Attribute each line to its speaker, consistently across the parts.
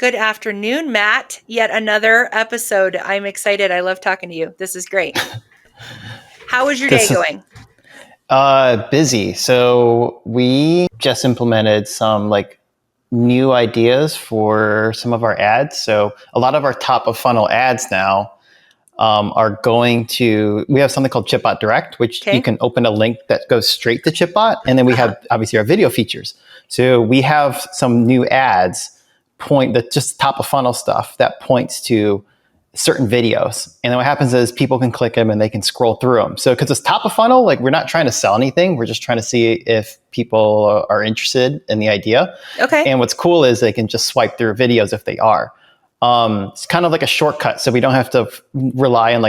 Speaker 1: Good afternoon, Matt. Yet another episode. I'm excited. I love talking to you. This is great. How was your day going?
Speaker 2: Busy. So we just implemented some new ideas for some of our ads. So a lot of our top of funnel ads now are going to, we have something called Chipbot Direct, which you can open a link that goes straight to Chipbot. And then we have obviously our video features. So we have some new ads just top of funnel stuff that points to certain videos. And then what happens is people can click them and they can scroll through them. So because it's top of funnel, we're not trying to sell anything. We're just trying to see if people are interested in the idea.
Speaker 1: Okay.
Speaker 2: And what's cool is they can just swipe through videos if they are. It's kind of like a shortcut, so we don't have to rely on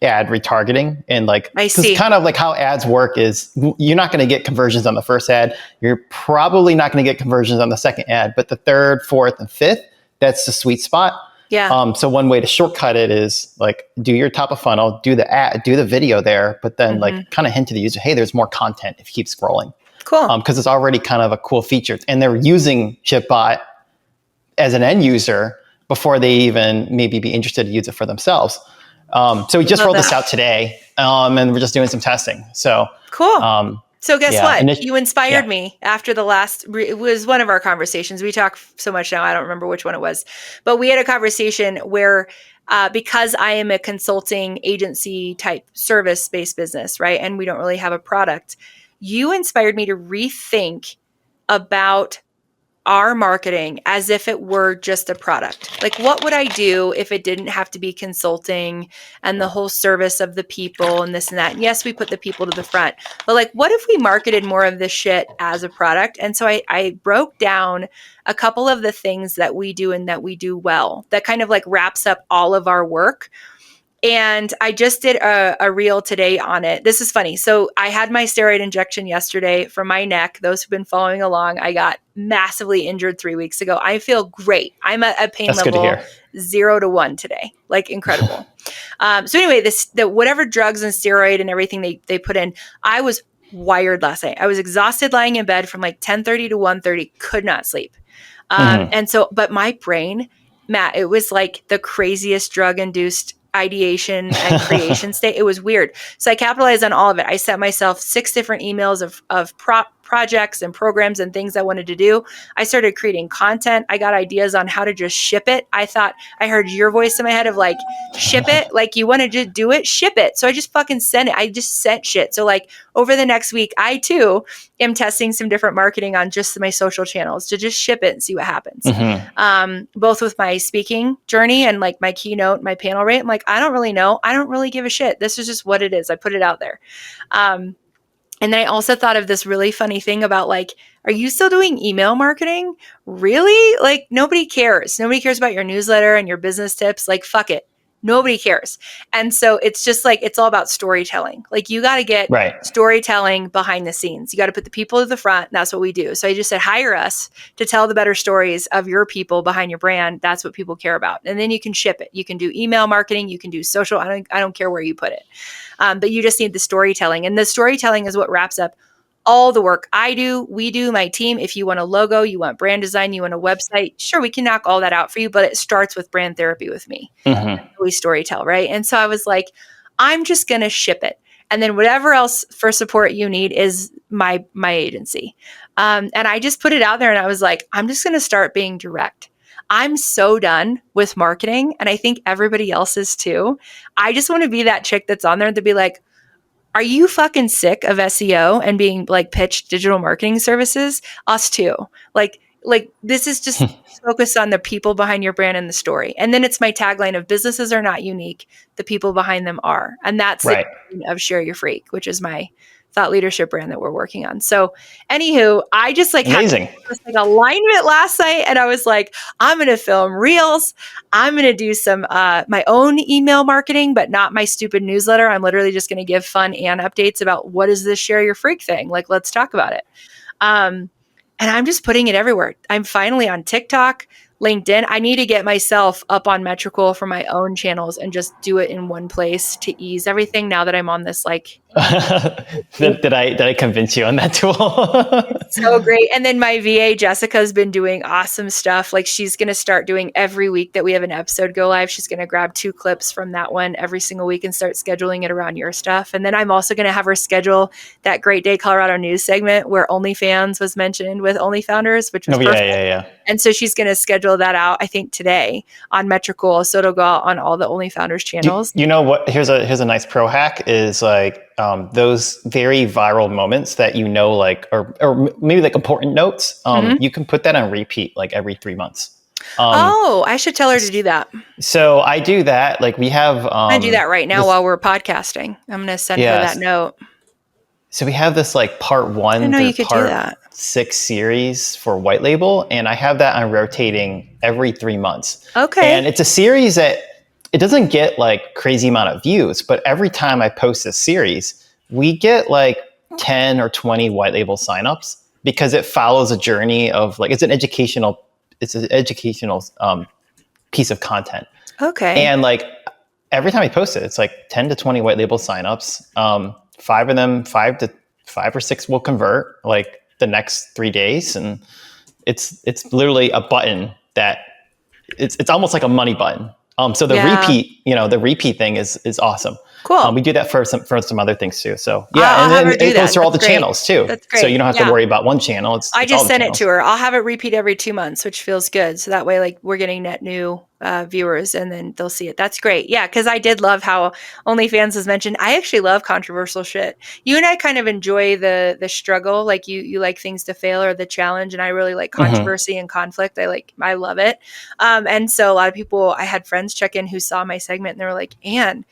Speaker 2: ad retargeting and
Speaker 1: I see.
Speaker 2: Kind of like how ads work is you're not going to get conversions on the first ad. You're probably not going to get conversions on the second ad, but the third, fourth, and fifth, that's the sweet spot.
Speaker 1: Yeah.
Speaker 2: So one way to shortcut it is do your top of funnel, do the ad, do the video there, but then kind of hint to the user, hey, there's more content if you keep scrolling.
Speaker 1: Cool.
Speaker 2: Because it's already kind of a cool feature, and they're using Chipbot as an end user before they even maybe be interested to use it for themselves. So we just rolled this out today, and we're just doing some testing. So
Speaker 1: cool. So guess what? You inspired
Speaker 2: Yeah.
Speaker 1: me after the last, it was one of our conversations. We talk so much now, I don't remember which one it was. But we had a conversation where because I am a consulting agency type service-based business, right? And we don't really have a product. You inspired me to rethink about our marketing as if it were just a product. Like, what would I do if it didn't have to be consulting and the whole service of the people and this and that? And yes, we put the people to the front, but what if we marketed more of this shit as a product? And so I broke down a couple of the things that we do and that we do well that kind of wraps up all of our work. And I just did a reel today on it. This is funny. So I had my steroid injection yesterday for my neck. Those who've been following along, I got massively injured 3 weeks ago. I feel great. I'm at a pain level 0 to 1 today. Incredible. So anyway, the whatever drugs and steroid and everything they put in, I was wired last night. I was exhausted lying in bed from 10:30 to 1:30, could not sleep. And so, but my brain, Matt, it was the craziest drug-induced ideation and creation state. It was weird. So I capitalized on all of it. I sent myself 6 different emails of projects and programs and things I wanted to do. I started creating content. I got ideas on how to just ship it. I thought I heard your voice in my head of ship it. You want to just do it, ship it. So I just fucking sent it. I just sent shit. So over the next week, I too am testing some different marketing on just my social channels to just ship it and see what happens. Both with my speaking journey and my keynote, my panel rate. I'm I don't really know. I don't really give a shit. This is just what it is. I put it out there. And then I also thought of this really funny thing about are you still doing email marketing? Really? Nobody cares. Nobody cares about your newsletter and your business tips. Fuck it. Nobody cares. And so it's just it's all about storytelling. You got to get storytelling behind the scenes. You got to put the people to the front. And that's what we do. So I just said, hire us to tell the better stories of your people behind your brand. That's what people care about. And then you can ship it. You can do email marketing. You can do social. I don't care where you put it. But you just need the storytelling. And the storytelling is what wraps up all the work I do, we do, my team. If you want a logo, you want brand design, you want a website, sure, we can knock all that out for you, but it starts with brand therapy with me. We storytell, right? And so I was I'm just going to ship it. And then whatever else for support you need is my agency. And I just put it out there and I was I'm just going to start being direct. I'm so done with marketing. And I think everybody else is too. I just want to be that chick that's on there to be are you fucking sick of SEO and being pitched digital marketing services? Us too. This is just focused on the people behind your brand and the story. And then it's my tagline of businesses are not unique. The people behind them are. And that's the of Share Your Freak, which is my thought leadership brand that we're working on. So anywho, I just
Speaker 2: amazing.
Speaker 1: had this alignment last night and I was I'm going to film reels. I'm going to do some, my own email marketing, but not my stupid newsletter. I'm literally just going to give fun and updates about what is this Share Your Freak thing? Let's talk about it. And I'm just putting it everywhere. I'm finally on TikTok, LinkedIn. I need to get myself up on Metricool for my own channels and just do it in one place to ease everything now that I'm on this
Speaker 2: Did I convince you on that tool?
Speaker 1: So great. And then my VA, Jessica's been doing awesome stuff. Like she's going to start doing every week that we have an episode go live. She's going to grab 2 clips from that one every single week and start scheduling it around your stuff. And then I'm also going to have her schedule that Great Day Colorado news segment where OnlyFans was mentioned with OnlyFounders, which was perfect.
Speaker 2: Yeah.
Speaker 1: And so she's going to schedule that out, I think today on Metricool. So it'll go out on all the OnlyFounders channels.
Speaker 2: You know what? Here's a nice pro hack is like those very viral moments that like, or maybe like important notes. You can put that on repeat like every 3 months.
Speaker 1: I should tell her to do that.
Speaker 2: So I do that. Like we have.
Speaker 1: I do that right now while we're podcasting. I'm going to send her that note. So
Speaker 2: we have this like part 1 through part 6 series for White Label, and I have that on rotating every 3 months.
Speaker 1: Okay.
Speaker 2: And it's a series that it doesn't get like crazy amount of views, but every time I post this series, we get like 10 or 20 White Label signups because it follows a journey of like it's an educational piece of content.
Speaker 1: Okay.
Speaker 2: And like every time I post it, it's like 10 to 20 White Label signups. 5 of them, 5 or 6 will convert like the next 3 days. And it's literally a button that it's almost like a money button. So the repeat thing is awesome.
Speaker 1: Cool.
Speaker 2: We do that for some other things too. So yeah, and then it goes through all the channels too.
Speaker 1: That's great.
Speaker 2: So you don't have to worry about one channel.
Speaker 1: I just sent it to her. I'll have it repeat every 2 months, which feels good. So that way, like we're getting net new viewers, and then they'll see it. That's great. Yeah, because I did love how OnlyFans was mentioned. I actually love controversial shit. You and I kind of enjoy the struggle. Like you like things to fail or the challenge, and I really like controversy and conflict. I love it. And so a lot of people, I had friends check in who saw my segment, and they were like, "Ann,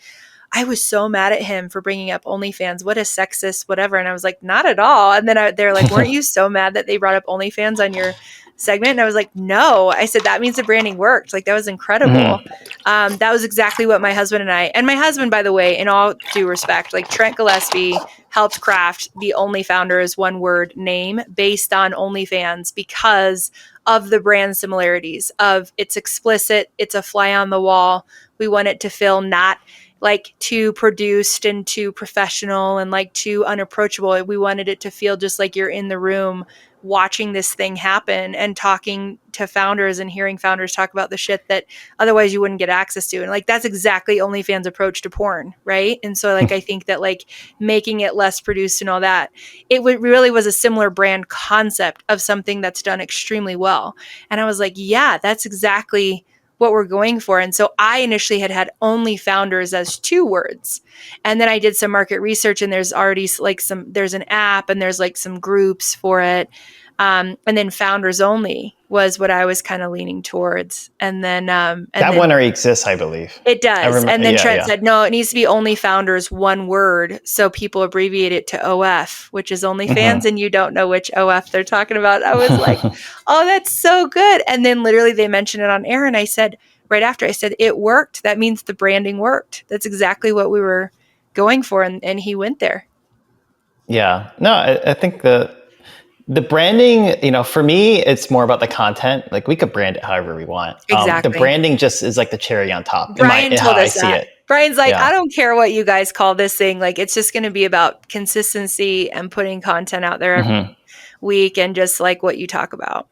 Speaker 1: I was so mad at him for bringing up OnlyFans. What a sexist, whatever." And I was like, not at all. And then they're like, weren't you so mad that they brought up OnlyFans on your segment? And I was like, no. I said, that means the branding worked. Like, that was incredible. That was exactly what my husband, by the way, in all due respect, like Trent Gillespie helped craft the OnlyFounders one-word name based on OnlyFans because of the brand similarities of it's explicit, it's a fly on the wall. We want it to feel not like too produced and too professional and like too unapproachable. We wanted it to feel just like you're in the room watching this thing happen and talking to founders and hearing founders talk about the shit that otherwise you wouldn't get access to. And like, that's exactly OnlyFans' approach to porn. Right. And so like, I think that like making it less produced and all that, really was a similar brand concept of something that's done extremely well. And I was like, yeah, that's exactly what we're going for. And so I initially had OnlyFounders as 2 words. And then I did some market research, and there's already like there's an app and there's like some groups for it. And then Founders Only was what I was kind of leaning towards. And then that
Speaker 2: one already exists, I believe.
Speaker 1: It does. And then Trent said, no, it needs to be OnlyFounders, one word. So people abbreviate it to OF, which is OnlyFans, and you don't know which OF they're talking about. I was like, oh, that's so good. And then literally they mentioned it on air, and I said, right after, I said, it worked. That means the branding worked. That's exactly what we were going for. And he went there. Yeah.
Speaker 2: No, I think the branding, for me, it's more about the content. Like we could brand it however we want.
Speaker 1: Exactly.
Speaker 2: The branding just is like the cherry on top.
Speaker 1: Brian told us that. Brian's like, I don't care what you guys call this thing. Like, it's just going to be about consistency and putting content out there every week and just like what you talk about.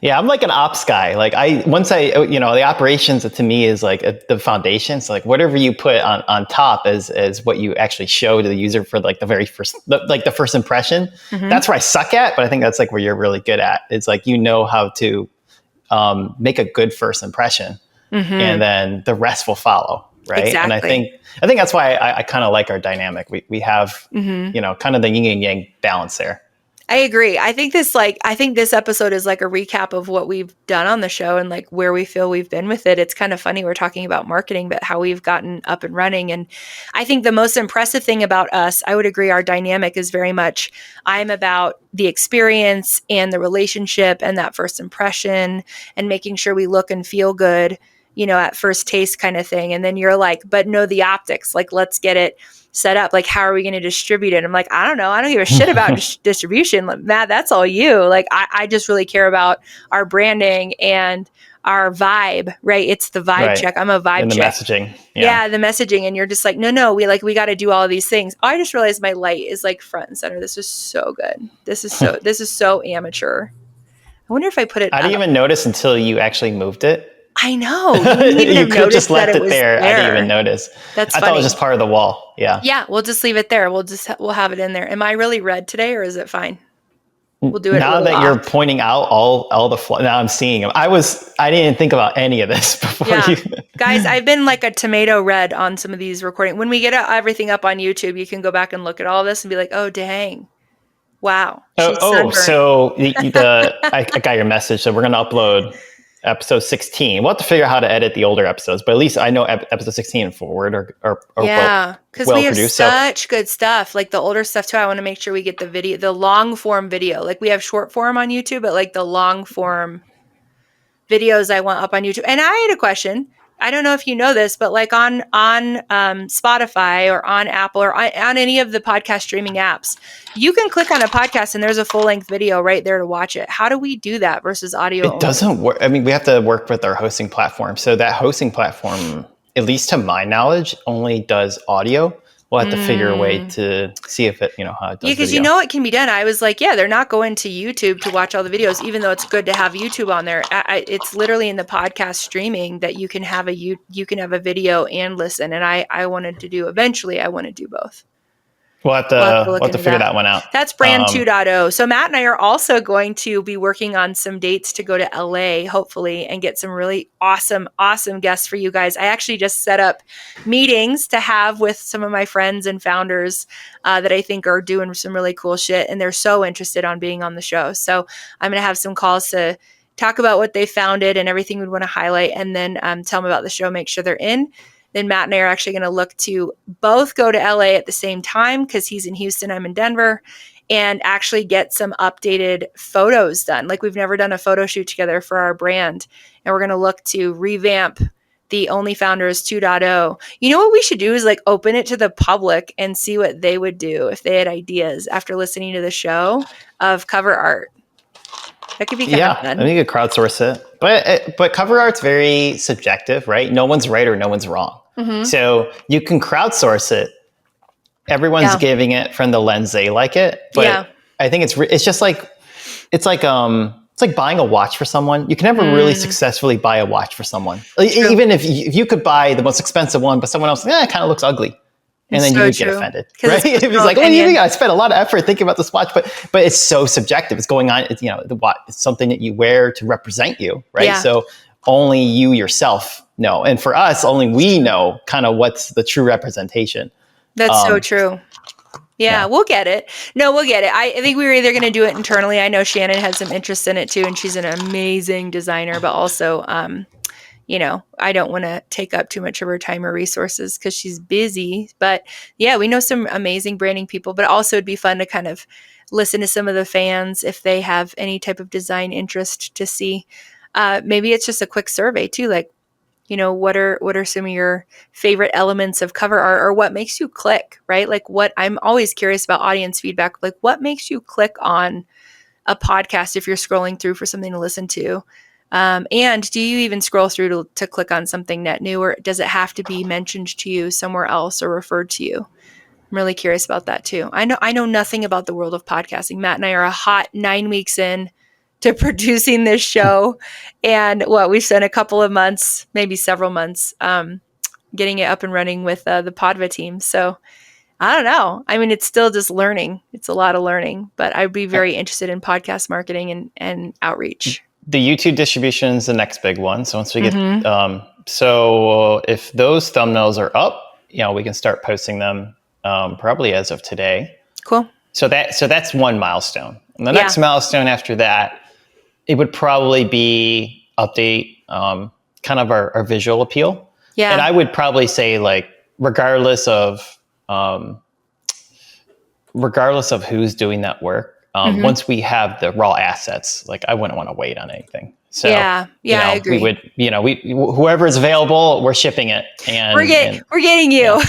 Speaker 2: Yeah, I'm like an ops guy. Like the operations to me is like the foundation. So like whatever you put on top is what you actually show to the user for like the very first, the first impression. That's where I suck at, but I think that's like where you're really good at. It's like, how to make a good first impression, and then the rest will follow. Right.
Speaker 1: Exactly.
Speaker 2: And I think that's why I kind of like our dynamic. We have, kind of the yin and yang balance there.
Speaker 1: I agree. I think this episode is like a recap of what we've done on the show and like where we feel we've been with it. It's kind of funny. We're talking about marketing, but how we've gotten up and running. And I think the most impressive thing about us, I would agree, our dynamic is very much, I'm about the experience and the relationship and that first impression and making sure we look and feel good. at first taste kind of thing. And then you're like, but know the optics, like, let's get it set up. Like, how are we going to distribute it? I'm like, I don't know. I don't give a shit about distribution. Like, Matt, that's all you. Like, I just really care about our branding and our vibe, right? It's the vibe check. I'm a vibe
Speaker 2: and the
Speaker 1: check.
Speaker 2: messaging.
Speaker 1: Yeah, the messaging. And you're just like, no, we got to do all of these things. Oh, I just realized my light is like front and center. This is so good. This is so amateur. I wonder if I put it.
Speaker 2: I didn't even notice until you actually moved it.
Speaker 1: I know. You
Speaker 2: could have just left it there. I didn't even notice.
Speaker 1: That's
Speaker 2: I
Speaker 1: funny.
Speaker 2: thought it was just part of the wall. Yeah.
Speaker 1: Yeah, we'll just leave it there. We'll have it in there. Am I really red today, or is it fine? We'll do it
Speaker 2: now that you're pointing out all the now I'm seeing them. I didn't even think about any of this before you.
Speaker 1: Guys, I've been like a tomato red on some of these recordings. When we get everything up on YouTube, you can go back and look at all this and be like, oh dang, wow.
Speaker 2: So I got your message. So we're going to upload episode 16. We'll have to figure out how to edit the older episodes, but at least I know episode 16 and forward are
Speaker 1: because we have such good stuff. Like the older stuff too. I want to make sure we get the long form video. Like we have short form on YouTube, but like the long form videos I want up on YouTube. And I had a question. I don't know if you know this, but like on Spotify or on Apple or on any of the podcast streaming apps, you can click on a podcast and there's a full length video right there to watch it. How do we do that versus audio?
Speaker 2: It doesn't work. I mean, we have to work with our hosting platform. So that hosting platform, at least to my knowledge, only does audio. We'll have to figure a way to see if it, how it does.
Speaker 1: Yeah, because it can be done. I was like, they're not going to YouTube to watch all the videos, even though it's good to have YouTube on there. It's literally in the podcast streaming that you can have a video and listen. And I want to do both.
Speaker 2: We'll have to figure that one out.
Speaker 1: That's brand 2.0. So Matt and I are also going to be working on some dates to go to LA, hopefully, and get some really awesome guests for you guys. I actually just set up meetings to have with some of my friends and founders that I think are doing some really cool shit. And they're so interested on being on the show. So I'm going to have some calls to talk about what they founded and everything we'd want to highlight, and then tell them about the show, make sure they're in. Then Matt and I are actually going to look to both go to LA at the same time because he's in Houston, I'm in Denver, and actually get some updated photos done. Like we've never done a photo shoot together for our brand. And we're going to look to revamp the OnlyFounders 2.0. You know what we should do is like open it to the public and see what they would do if they had ideas after listening to the show of cover art. That could be kind of fun.
Speaker 2: I think you could crowdsource it. But cover art's very subjective, right? No one's right or no one's wrong. Mm-hmm. So you can crowdsource it. Everyone's giving it from the lens they like it. But I think it's just like it's like buying a watch for someone. You can never really successfully buy a watch for someone. True. Even if you could buy the most expensive one, but someone else, it kind of looks ugly. And then you would get offended, right? If it's like, I spent a lot of effort thinking about this watch, but it's so subjective. It's going on. It's the watch. It's something that you wear to represent you, right? Yeah. So only you yourself know, and for us, only we know kind of what's the true representation.
Speaker 1: That's so true. Yeah, we'll get it. No, we'll get it. I think we were either going to do it internally. I know Shannon had some interest in it too, and she's an amazing designer, but also, I don't want to take up too much of her time or resources because she's busy. But yeah, we know some amazing branding people, but also it'd be fun to kind of listen to some of the fans if they have any type of design interest to see. Maybe it's just a quick survey too, like, what are some of your favorite elements of cover art, or what makes you click, right? Like I'm always curious about audience feedback, like what makes you click on a podcast if you're scrolling through for something to listen to? And do you even scroll through to click on something net new, or does it have to be mentioned to you somewhere else or referred to you? I'm really curious about that too. I know nothing about the world of podcasting. Matt and I are a hot 9 weeks in to producing this show. And we've spent a couple of months, maybe several months, getting it up and running with the Podva team. So I don't know. I mean, it's still just learning. It's a lot of learning, but I'd be very interested in podcast marketing and outreach.
Speaker 2: The YouTube distribution is the next big one. So once we get, so if those thumbnails are up, we can start posting them probably as of today.
Speaker 1: Cool.
Speaker 2: So that's one milestone. And the next milestone after that, it would probably be update kind of our visual appeal. Yeah. And I would probably say like, regardless of who's doing that work, once we have the raw assets, like I wouldn't want to wait on anything. So,
Speaker 1: Yeah, I agree.
Speaker 2: we would, whoever is available, we're shipping it. And
Speaker 1: we're getting you.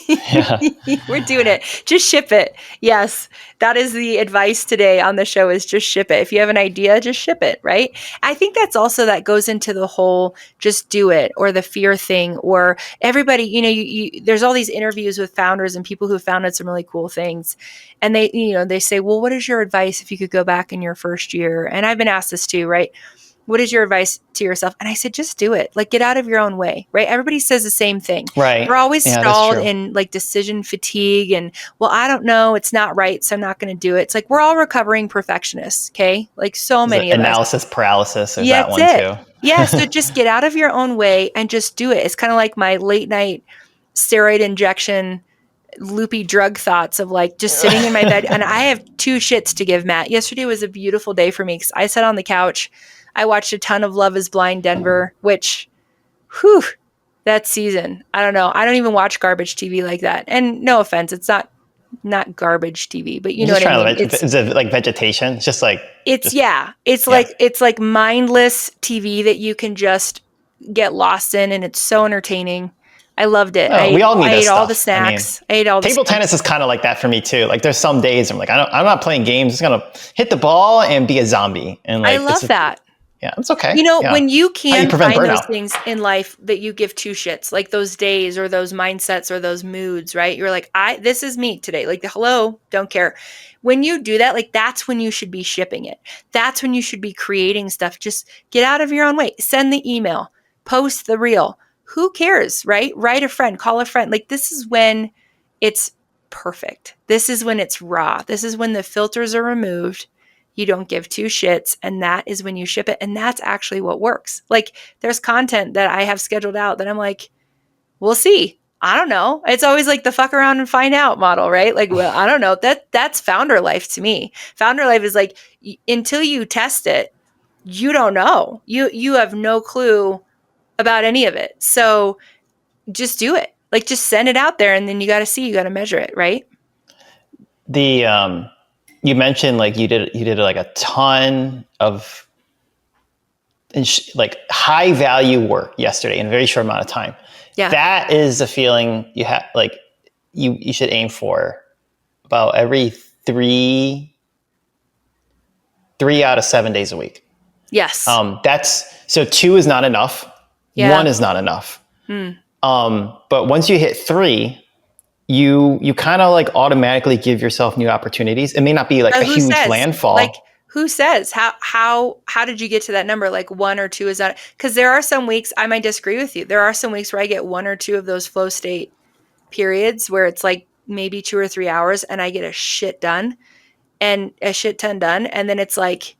Speaker 2: Yeah.
Speaker 1: We're doing it. Just ship it. Yes. That is the advice today on the show, is just ship it. If you have an idea, just ship it, right? I think that's also, that goes into the whole just do it, or the fear thing, or everybody, there's all these interviews with founders and people who founded some really cool things. And they say, well, what is your advice if you could go back in your first year? And I've been asked this too, right? What is your advice to yourself? And I said, just do it. Like, get out of your own way, right? Everybody says the same thing.
Speaker 2: Right.
Speaker 1: We're always
Speaker 2: Yeah, that's
Speaker 1: stalled
Speaker 2: true.
Speaker 1: in like decision fatigue and, well, I don't know, it's not right, so I'm not going to do it. It's like, we're all recovering perfectionists. Okay. Like, so many of us.
Speaker 2: Analysis paralysis. There's
Speaker 1: Yeah,
Speaker 2: that one
Speaker 1: that's it.
Speaker 2: too.
Speaker 1: Yeah. So just get out of your own way and just do it. It's kind of like my late night steroid injection loopy drug thoughts of like just sitting in my bed. And I have two shits to give Matt. Yesterday was a beautiful day for me because I sat on the couch. I watched a ton of Love is Blind Denver, which, that season, I don't know. I don't even watch garbage TV like that. And no offense, it's not garbage TV, but you know what I mean?
Speaker 2: Is it like vegetation? It's just like,
Speaker 1: it's like mindless TV that you can just get lost in, and it's so entertaining. I loved it.
Speaker 2: we all need
Speaker 1: I
Speaker 2: this
Speaker 1: ate all
Speaker 2: stuff.
Speaker 1: the snacks. I ate all the
Speaker 2: table tennis is kind of like that for me too. Like, there's some days I'm like, I'm not playing games. I'm just gonna hit the ball and be a zombie. And like,
Speaker 1: I love that.
Speaker 2: Yeah, it's okay.
Speaker 1: When you can
Speaker 2: prevent
Speaker 1: find
Speaker 2: burnout.
Speaker 1: those things in life that you give two shits, like those days or those mindsets or those moods, right? You're like, this is me today. Like, hello, don't care. When you do that, like, that's when you should be shipping it. That's when you should be creating stuff. Just get out of your own way. Send the email, post the reel. Who cares, right? Write a friend, call a friend. Like, this is when it's perfect. This is when it's raw. This is when the filters are removed. You don't give two shits, and that is when you ship it. And that's actually what works. Like, there's content that I have scheduled out that I'm like, we'll see. I don't know. It's always like the fuck around and find out model, right? Like, well, I don't know. That's founder life to me. Founder life is like, until you test it, you don't know. You have no clue about any of it. So just do it. Like, just send it out there, and then you got to measure it, right?
Speaker 2: You mentioned like you did like a ton of like high value work yesterday in a very short amount of time. Yeah. That is the feeling you have, like you should aim for about every three out of 7 days a week.
Speaker 1: Yes.
Speaker 2: So 2 is not enough.
Speaker 1: Yeah.
Speaker 2: 1 is not enough. But once you hit 3, you kind of like automatically give yourself new opportunities. It may not be like a huge landfall.
Speaker 1: Like, who says how did you get to that number? Like 1 or 2 is not, because there are some weeks I might disagree with you. There are some weeks where I get 1 or 2 of those flow state periods where it's like maybe 2 or 3 hours and I get a shit ton done. And then it's like,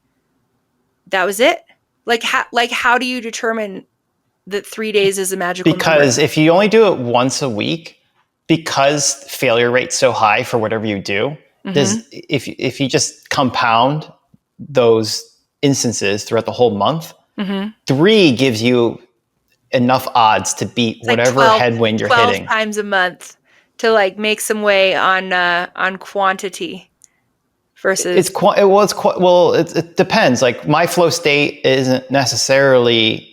Speaker 1: that was it. Like, how do you determine that 3 days is a magical number?
Speaker 2: Because if you only do it once a week, because failure rate's so high for whatever you do, if you just compound those instances throughout the whole month, 3 gives you enough odds to beat whatever headwind you're hitting.
Speaker 1: 12 times a month to like make some way on quantity versus
Speaker 2: it depends. Like, my flow state isn't necessarily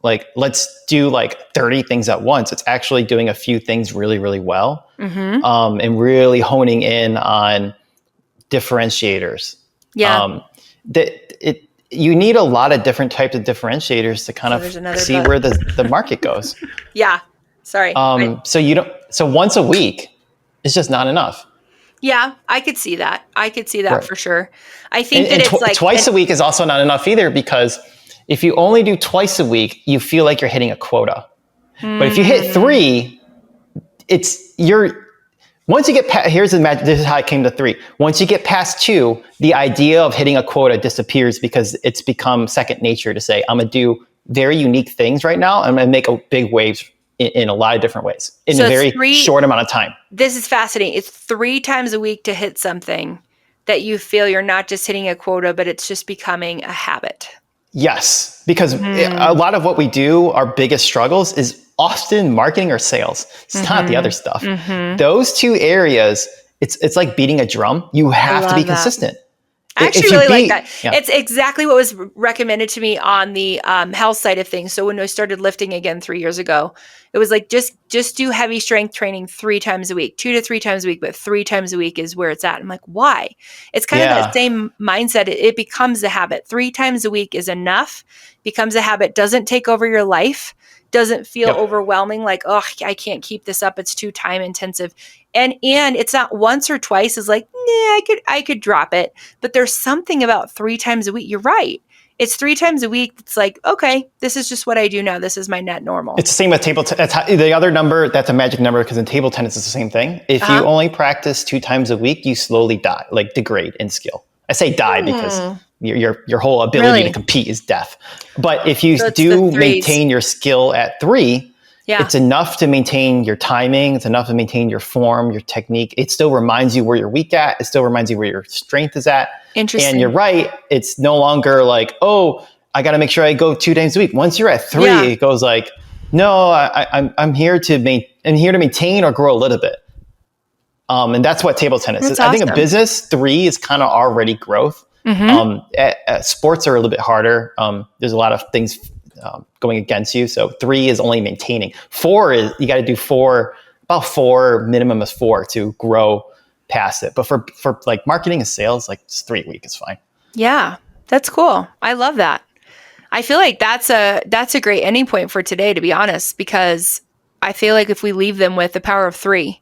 Speaker 2: like, let's do like 30 things at once. It's actually doing a few things really, really well, and really honing in on differentiators.
Speaker 1: Yeah.
Speaker 2: You need a lot of different types of differentiators to kind of see where the market goes.
Speaker 1: Yeah. Sorry.
Speaker 2: So once a week is just not enough.
Speaker 1: Yeah, I could see that.
Speaker 2: Right.
Speaker 1: For sure. I think that it's like
Speaker 2: twice a week is also not enough either, because if you only do twice a week, you feel like you're hitting a quota. But if you hit 3, once you get past, this is how I came to 3. Once you get past 2, the idea of hitting a quota disappears, because it's become second nature to say, I'm going to do very unique things right now. I'm going to make a big waves in a lot of different ways in a very short amount of time.
Speaker 1: This is fascinating. It's 3 times a week to hit something that you feel you're not just hitting a quota, but it's just becoming a habit.
Speaker 2: Yes, because a lot of what we do, our biggest struggles, is often marketing or sales. It's not the other stuff. Those 2 areas, it's like beating a drum. You have to be consistent.
Speaker 1: I actually
Speaker 2: If you
Speaker 1: really like
Speaker 2: beat,
Speaker 1: that.
Speaker 2: yeah,
Speaker 1: It's exactly what was recommended to me on the health side of things. So when I started lifting again 3 years ago, it was like just do heavy strength training 3 times a week, 2 to 3 times a week, but 3 times a week is where it's at. I'm like, why? It's kind of that
Speaker 2: yeah,
Speaker 1: same mindset. It becomes a habit. 3 times a week is enough. Becomes a habit. Doesn't take over your life. Doesn't feel
Speaker 2: yep.
Speaker 1: overwhelming. Like, oh, I can't keep this up. It's too time intensive. And it's not once or twice. Is like, nah, I could drop it. But there's something about 3 times a week. You're right. It's 3 times a week. It's like, okay, this is just what I do now. This is my net normal.
Speaker 2: It's the same with table tennis. The other number, that's a magic number because in table tennis, it's the same thing. If you only practice 2 times a week, you slowly die, like degrade in skill. I say die because your whole ability to compete is death. But if you do maintain your skill at 3, it's enough to maintain your timing. It's enough to maintain your form, your technique. It still reminds you where you're weak at. It still reminds you where your strength is at.
Speaker 1: Interesting.
Speaker 2: And you're right. It's no longer like, oh, I got to make sure I go 2 times a week. Once you're at 3, it goes like, no, I'm here to maintain or grow a little bit. And that's what table tennis is.
Speaker 1: Awesome.
Speaker 2: I think a business 3 is kind of already growth. Sports are a little bit harder. There's a lot of things going against you. So 3 is only maintaining. 4 is, you got to do 4, about 4, minimum is 4 to grow past it. But for like marketing and sales, like just 3 a week is fine.
Speaker 1: Yeah, that's cool. I love that. I feel like that's a great ending point for today, to be honest, because I feel like if we leave them with the power of 3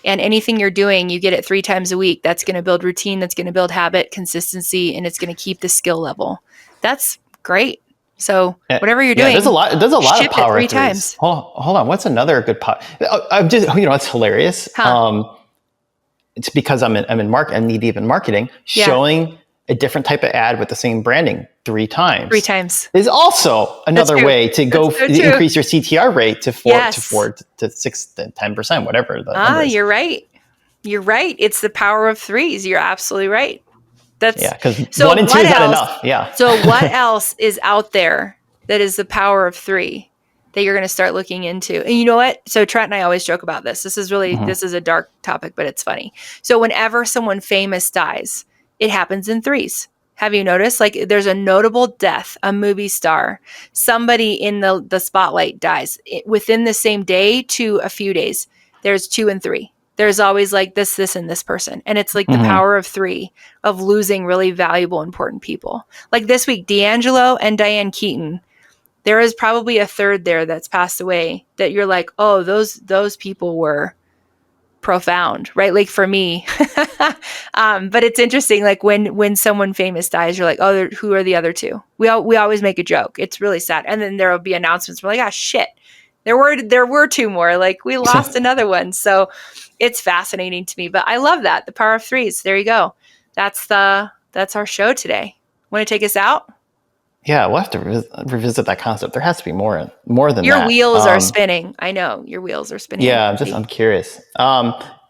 Speaker 1: and anything you're doing, you get it 3 times a week, that's going to build routine, that's going to build habit, consistency, and it's going to keep the skill level. That's great. So whatever you're doing,
Speaker 2: there's a lot of power.
Speaker 1: 3 times.
Speaker 2: Hold on. What's another good power? I'm just, it's hilarious. It's because I'm knee deep in marketing, showing a different type of ad with the same branding 3 times.
Speaker 1: 3 times
Speaker 2: is also another way to go increase your CTR rate to 4 to 6 to 10%, whatever the number is.
Speaker 1: You're right. You're right. It's the power of 3s. You're absolutely right.
Speaker 2: Because 1 and 2 is not enough. Yeah.
Speaker 1: So what else is out there that is the power of 3 that you're going to start looking into? And you know what? So Trent and I always joke about this. This is really, this is a dark topic, but it's funny. So whenever someone famous dies, it happens in 3s. Have you noticed? Like there's a notable death, a movie star, somebody in the spotlight dies within the same day to a few days. There's 2 and 3. There's always like this, and this person. And it's like the power of 3 of losing really valuable, important people. Like this week, D'Angelo and Diane Keaton, there is probably a third there that's passed away that you're like, oh, those people were profound, right? Like for me. But it's interesting. Like when someone famous dies, you're like, oh, who are the other 2? We always make a joke. It's really sad. And then there will be announcements. We're like, ah, shit. There were 2 more. Like we lost another one. So it's fascinating to me, but I love that. The power of 3s. There you go. That's our show today. Want to take us out?
Speaker 2: Yeah, we'll have to revisit that concept. There has to be more than
Speaker 1: your
Speaker 2: that.
Speaker 1: Your wheels are spinning. I know your wheels are spinning.
Speaker 2: Yeah, I'm curious.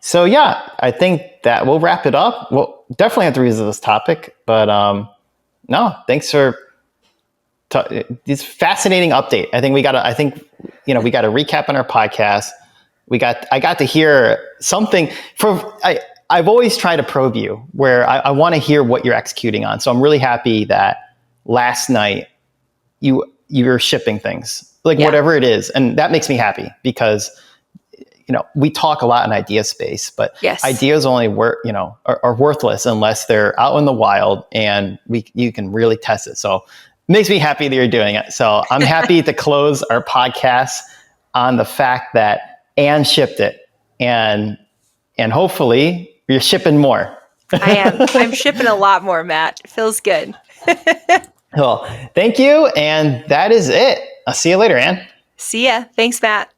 Speaker 2: So yeah, I think that we'll wrap it up. We'll definitely have to revisit this topic, but no, thanks for this fascinating update. I think we got to recap on our podcast. I got to hear something I've always tried to probe you where I want to hear what you're executing on. So I'm really happy that last night you're shipping things like whatever it is. And that makes me happy because, we talk a lot in idea space, but ideas only are worthless unless they're out in the wild and you can really test it. So it makes me happy that you're doing it. So I'm happy to close our podcast on the fact that Anne shipped it and hopefully you're shipping more.
Speaker 1: I am. I'm shipping a lot more, Matt. It feels good.
Speaker 2: Well, thank you. And that is it. I'll see you later, Anne.
Speaker 1: See ya. Thanks, Matt.